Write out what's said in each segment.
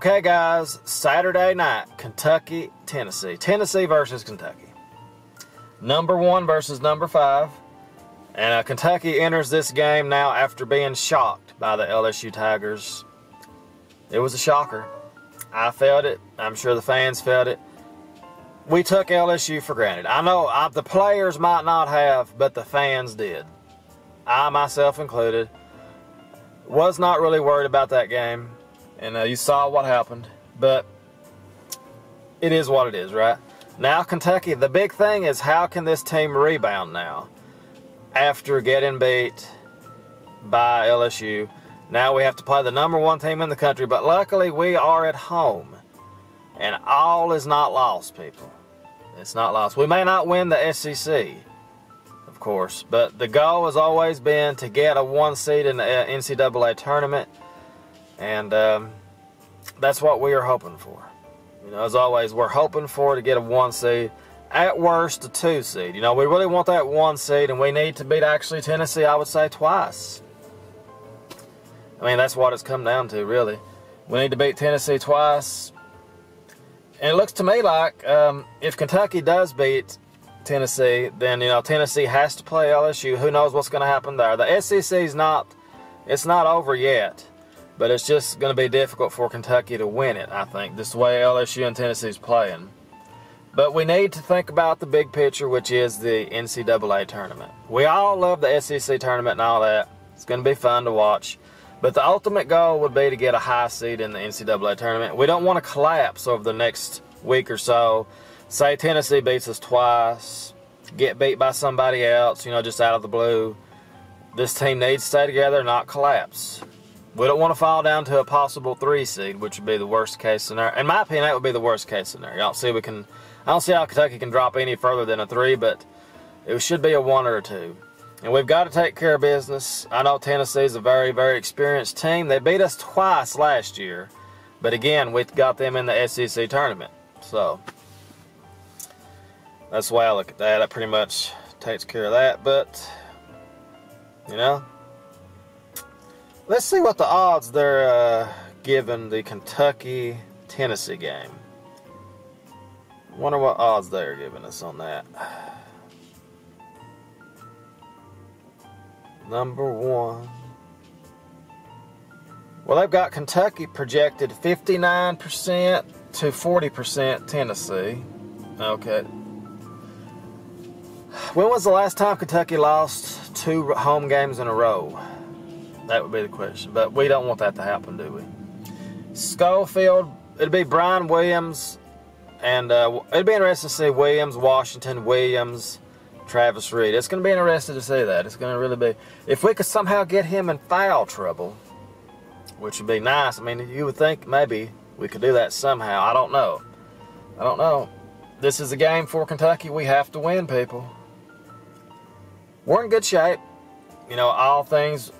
Okay, guys, Saturday night, Kentucky, Tennessee. Tennessee versus Kentucky. Number 1 versus number 5. And Kentucky enters this game now after being shocked by the LSU Tigers. It was a shocker. I felt it. I'm sure the fans felt it. We took LSU for granted. I know the players might not have, but the fans did. I, myself included, was not really worried about that game. And you saw what happened. But it is what it is, right? Now, Kentucky, the big thing is how can this team rebound now? After getting beat by LSU. Now we have to play the number 1 team in the country. But luckily, we are at home. And all is not lost, people. It's not lost. We may not win the SEC, of course. But the goal has always been to get a 1 seed in the NCAA tournament. And that's what we are hoping for. You know, as always, we're hoping to get a 1 seed. At worst, a 2 seed. You know, we really want that 1 seed, and we need to beat actually Tennessee, I would say, twice. I mean, that's what it's come down to, really. We need to beat Tennessee twice. And it looks to me like if Kentucky does beat Tennessee, then, you know, Tennessee has to play LSU. Who knows what's going to happen there. The SEC's not over yet. But it's just going to be difficult for Kentucky to win it, I think, just the way LSU and Tennessee's playing. But we need to think about the big picture, which is the NCAA tournament. We all love the SEC tournament and all that. It's going to be fun to watch. But the ultimate goal would be to get a high seed in the NCAA tournament. We don't want to collapse over the next week or so. Say Tennessee beats us twice, get beat by somebody else, you know, just out of the blue. This team needs to stay together, not collapse. We don't want to fall down to a possible 3 seed, which would be the worst case scenario. In my opinion, that would be the worst case scenario. I don't see how Kentucky can drop any further than a 3, but it should be a 1 or a 2. And we've got to take care of business. I know Tennessee's a very, very experienced team. They beat us twice last year. But again, we got them in the SEC tournament. So that's the way I look at that. That pretty much takes care of that. But, you know, let's see what the odds they're giving the Kentucky-Tennessee game. Wonder what odds they're giving us on that. Number 1. Well, they've got Kentucky projected 59% to 40% Tennessee. Okay. When was the last time Kentucky lost 2 home games in a row? That would be the question. But we don't want that to happen, do we? Schofield, it'd be Brian Williams. And it'd be interesting to see Williams, Washington, Williams, Travis Reed. It's going to be interesting to see that. It's going to really be. If we could somehow get him in foul trouble, which would be nice. I mean, you would think maybe we could do that somehow. I don't know. I don't know. This is a game for Kentucky. We have to win, people. We're in good shape. You know, all things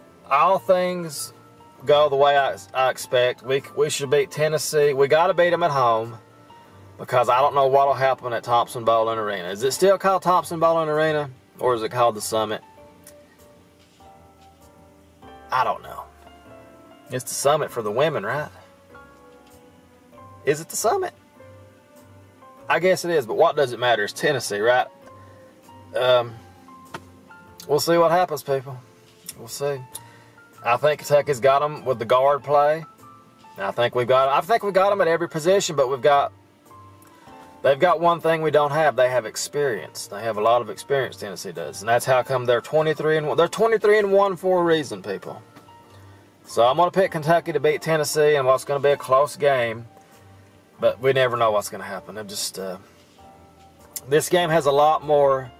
go the way I expect. We should beat Tennessee. We got to beat them at home. Because I don't know what will happen at Thompson-Boling Arena. Is it still called Thompson-Boling Arena? Or is it called the Summit? I don't know. It's the Summit for the women, right? Is it the Summit? I guess it is, but what does it matter? It's Tennessee, right? We'll see what happens, people. We'll see. I think Kentucky's got them with the guard play. I think we got them at every position, but they've got one thing we don't have. They have experience. They have a lot of experience, Tennessee does. And that's how come they're 23-1. They're 23-1 for a reason, people. So I'm going to pick Kentucky to beat Tennessee in what's going to be a close game. But we never know what's going to happen. This game has a lot more.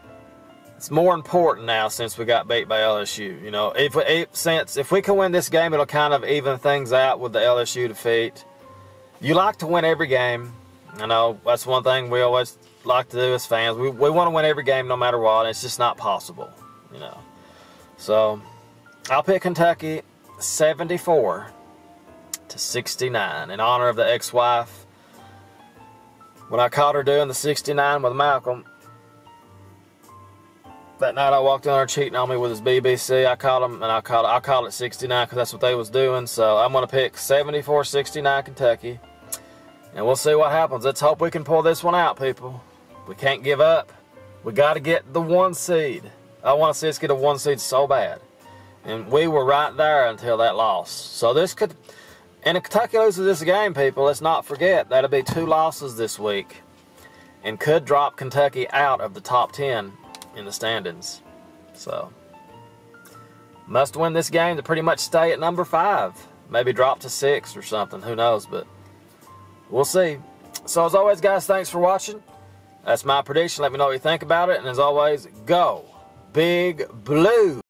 It's more important now since we got beat by LSU. You know, if we can win this game, it'll kind of even things out with the LSU defeat. You like to win every game. I know that's one thing we always like to do as fans. We want to win every game no matter what. It's just not possible, you know. So I'll pick Kentucky 74-69 in honor of the ex-wife. When I caught her doing the 69 with Malcolm, that night I walked in there cheating on me with his BBC. I caught him, and I called it 69 because that's what they was doing. So I'm going to pick 74-69 Kentucky. And we'll see what happens. Let's hope we can pull this one out, people. We can't give up. We got to get the 1 seed. I want to see us get a 1 seed so bad. And we were right there until that loss. So this could... And if Kentucky loses this game, people, let's not forget, that'll be 2 losses this week. And could drop Kentucky out of the top 10 in the standings. So, must win this game to pretty much stay at number 5. Maybe drop to 6 or something, who knows, but we'll see. So as always, guys, thanks for watching. That's my prediction. Let me know what you think about it. And as always, go Big Blue.